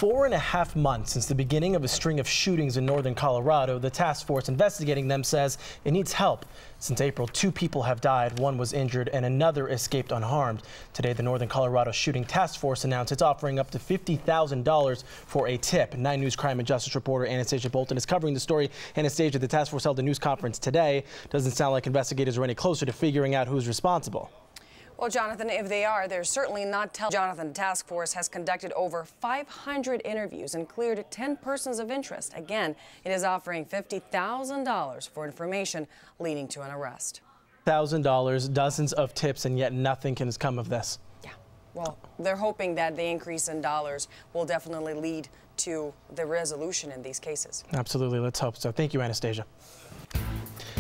4.5 months since the beginning of a string of shootings in northern Colorado, the task force investigating them says it needs help. Since April, 2 people have died, 1 was injured, and another escaped unharmed. Today, the Northern Colorado Shooting Task Force announced it's offering up to $50,000 for a tip. 9 News crime and justice reporter Anastasia Bolton is covering the story. Anastasia, the task force held a news conference today. Doesn't sound like investigators are any closer to figuring out who's responsible. Well, Jonathan, if they are, they're certainly not telling. Jonathan, the task force has conducted over 500 interviews and cleared 10 persons of interest. Again, it is offering $50,000 for information leading to an arrest. $1,000, dozens of tips, and yet nothing can come of this. Yeah, well, they're hoping that the increase in dollars will definitely lead to the resolution in these cases. Absolutely, let's hope so. Thank you, Anastasia.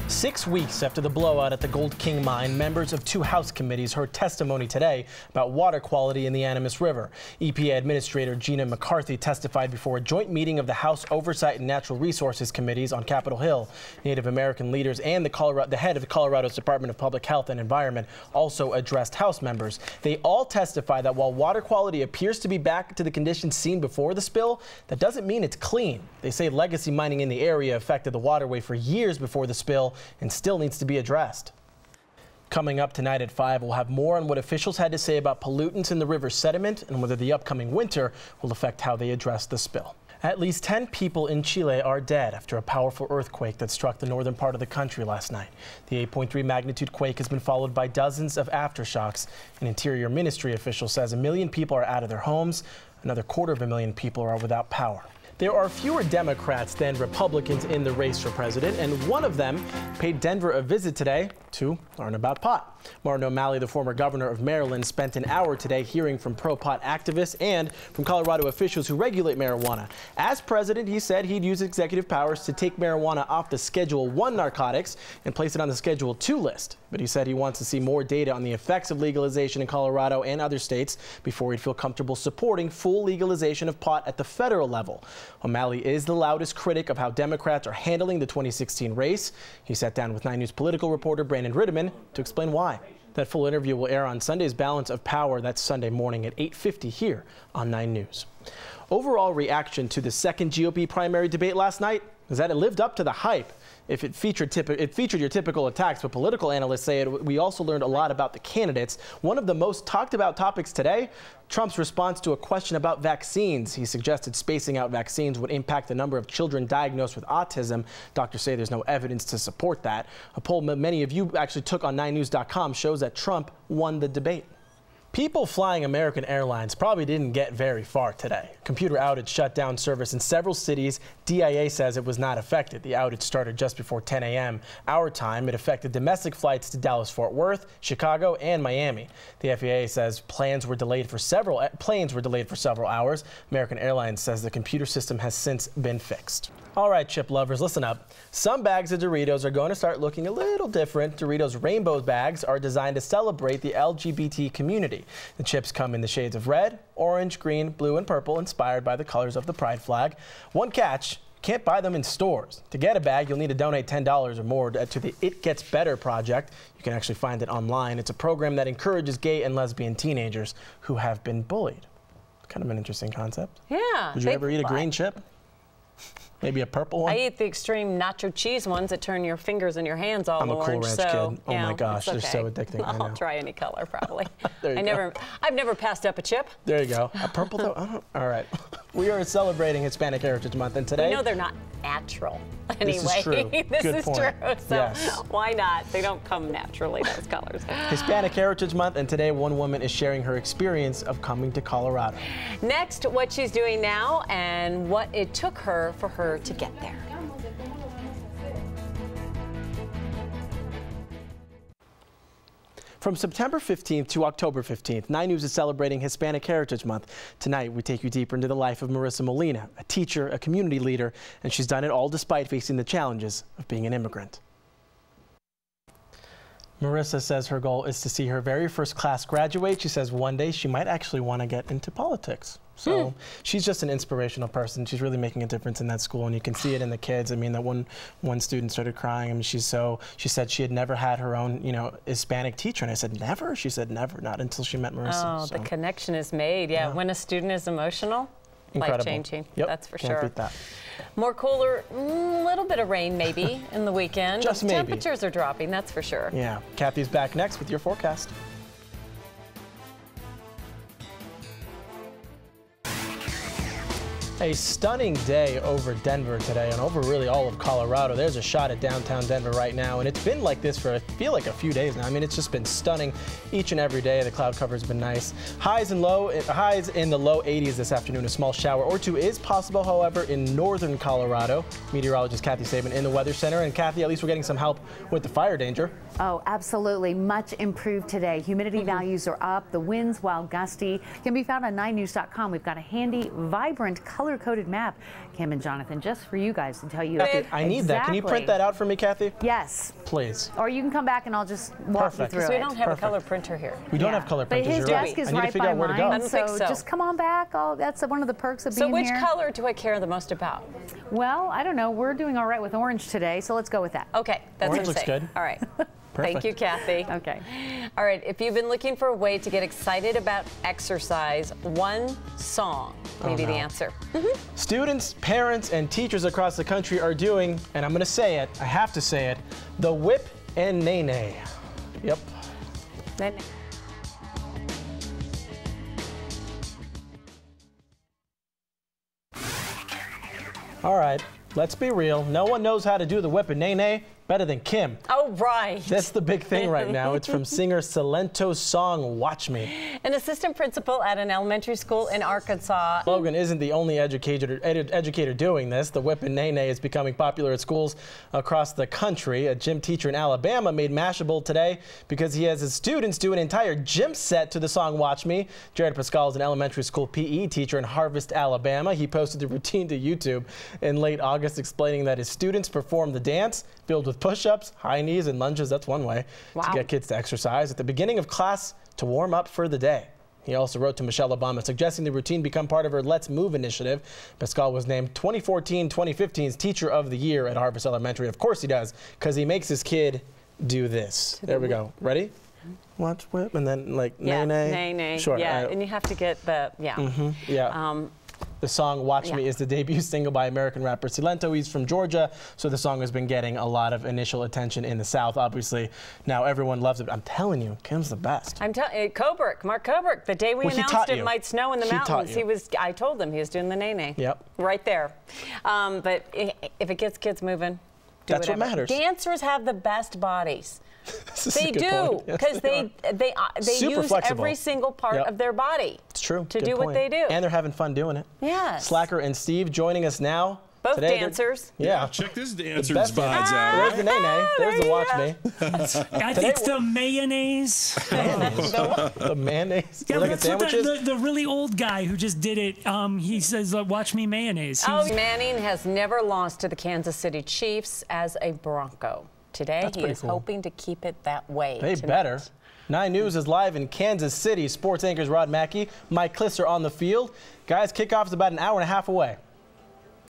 6 weeks after the blowout at the Gold King mine, members of 2 House committees heard testimony today about water quality in the Animas River. EPA Administrator Gina McCarthy testified before a joint meeting of the House Oversight and Natural Resources Committees on Capitol Hill. Native American leaders and the head of Colorado's Department of Public Health and Environment also addressed House members. They all testified that while water quality appears to be back to the conditions seen before the spill, that doesn't mean it's clean. They say legacy mining in the area affected the waterway for years before the spill and still needs to be addressed. Coming up tonight at 5, we'll have more on what officials had to say about pollutants in the river's sediment and whether the upcoming winter will affect how they address the spill. At least 10 people in Chile are dead after a powerful earthquake that struck the northern part of the country last night. The 8.3 magnitude quake has been followed by dozens of aftershocks. An Interior Ministry official says 1 million people are out of their homes. Another 250,000 people are without power. There are fewer Democrats than Republicans in the race for president, and one of them paid Denver a visit today to learn about pot. Martin O'Malley, the former governor of Maryland, spent an hour today hearing from pro-pot activists and from Colorado officials who regulate marijuana. As president, he said he'd use executive powers to take marijuana off the Schedule 1 narcotics and place it on the Schedule 2 list. But he said he wants to see more data on the effects of legalization in Colorado and other states before he'd feel comfortable supporting full legalization of pot at the federal level. O'Malley is the loudest critic of how Democrats are handling the 2016 race. He sat down with 9 News political reporter Brandon Rittiman to explain why. That full interview will air on Sunday's Balance of Power. That's Sunday morning at 8:50 here on 9 News. Overall reaction to the second GOP primary debate last night is that it lived up to the hype. If it featured your typical attacks, but political analysts say we also learned a lot about the candidates. One of the most talked about topics today, Trump's response to a question about vaccines. He suggested spacing out vaccines would impact the number of children diagnosed with autism. Doctors say there's no evidence to support that. A poll many of you actually took on 9news.com shows that Trump won the debate. People flying American Airlines probably didn't get very far today. Computer outage shut down service in several cities. DIA says it was not affected. The outage started just before 10 a.m. our time. It affected domestic flights to Dallas-Fort Worth, Chicago, and Miami. The FAA says planes were delayed for several hours. American Airlines says the computer system has since been fixed. All right, chip lovers, listen up. Some bags of Doritos are going to start looking a little different. Doritos Rainbow bags are designed to celebrate the LGBT community. The chips come in the shades of red, orange, green, blue, and purple, inspired by the colors of the pride flag. One catch, can't buy them in stores. To get a bag, you'll need to donate $10 or more to the It Gets Better project. You can actually find it online. It's a program that encourages gay and lesbian teenagers who have been bullied. Kind of an interesting concept. Yeah. Would you ever eat a green chip? Maybe a purple one? I eat the extreme nacho cheese ones that turn your fingers and your hands all orange. I'm a Cool Ranch kid. Oh my gosh, they're so addicting. I'll try any color probably. I've never passed up a chip. There you go. A purple though? All right. We are celebrating Hispanic Heritage Month, and today... You know they're not natural anyway. This is true. This is true. So yes. Why not? They don't come naturally, those colors. Hispanic Heritage Month, and today one woman is sharing her experience of coming to Colorado. Next, what she's doing now and what it took her for her to get there. From September 15th to October 15th, 9 News is celebrating Hispanic Heritage Month. Tonight, we take you deeper into the life of Marissa Molina, a teacher, a community leader, and she's done it all despite facing the challenges of being an immigrant. Marissa says her goal is to see her very first class graduate. She says one day she might actually want to get into politics. So she's just an inspirational person. She's really making a difference in that school, and you can see it in the kids. I mean, that one student started crying. I mean, she said she had never had her own, Hispanic teacher. And I said, never? She said, never, not until she met Marissa. Oh, so the connection is made. Yeah, when a student is emotional, life-changing. Yep. That's for Can't sure. beat that. More cooler, little bit of rain maybe in the weekend. Just maybe. Temperatures are dropping, that's for sure. Yeah. Kathy's back next with your forecast. A stunning day over Denver today and over really all of Colorado. There's a shot at downtown Denver right now, and it's been like this for, I feel like, a few days now. I mean, it's just been stunning each and every day. The cloud cover has been nice. Highs in the low 80s this afternoon. A small shower or two is possible, however, in northern Colorado. Meteorologist Kathy Saban in the Weather Center. And Kathy, at least we're getting some help with the fire danger. Oh, absolutely. Much improved today. Humidity values are up. The winds, while gusty, can be found on 9news.com. We've got a handy, vibrant, color-coded map, Kim and Jonathan, just for you guys to tell you. I need that. Can you print that out for me, Kathy? Yes. Please. Or you can come back and I'll just walk you through it. We don't have a color printer here. We don't have color printers. But his desk is right by mine, so just come on back. That's one of the perks of being here. So which here. color do I care the most about? Well, I don't know. We're doing all right with orange today, so let's go with that. Okay, that's orange looks good. All right. Perfect. Thank you, Kathy. Okay. All right, if you've been looking for a way to get excited about exercise, one song may be the answer. Students, parents, and teachers across the country are doing, and I'm going to say it, I have to say it, the whip and nay-nay. Yep. All right, let's be real. No one knows how to do the whip and nay-nay better than Kim. Oh, right. That's the big thing right now. It's from singer Salento's song, Watch Me. An assistant principal at an elementary school in Arkansas. Logan isn't the only educator doing this. The whip and nay-nay is becoming popular at schools across the country. A gym teacher in Alabama made Mashable today because he has his students do an entire gym set to the song Watch Me. Jared Pascal is an elementary school PE teacher in Harvest, Alabama. He posted the routine to YouTube in late August, explaining that his students perform the dance filled with push-ups, high knees, and lunges. That's one way to get kids to exercise at the beginning of class to warm up for the day. He also wrote to Michelle Obama suggesting the routine become part of her Let's Move initiative. Pascal was named 2014-2015's Teacher of the Year at Harvest Elementary. Of course he does, because he makes his kid do this. There we go. Ready? Watch, whip, and then like nay-nay. Nay-nay. Sure. Yeah, and you have to get the, the song Watch Me is the debut single by American rapper Silento. He's from Georgia, so the song has been getting a lot of initial attention in the South. Obviously, now everyone loves it. I'm telling you, Kim's the best. I'm telling you, Mark Coburg, the day we announced it might snow in the mountains, I told him he was doing the nay-nay. Yep. Right there. But if it gets kids moving, that's what matters. Dancers have the best bodies. They do, because they use flexible. every single part of their body. It's true. To do what they do. And they're having fun doing it. Yes. Slacker and Steve joining us now. Both today, dancers. Yeah, check this dancer's spots out. There's the nay-nay. There's the Watch Me. It's the mayonnaise. The mayonnaise. Yeah, that's what the really old guy who just did it, he says, watch me mayonnaise. Manning has never lost to the Kansas City Chiefs as a Bronco. Today, he is hoping to keep it that way. They better. 9 News is live in Kansas City. Sports anchors Rod Mackey, Mike Kliss are on the field. Guys, kickoff is about an hour and a half away.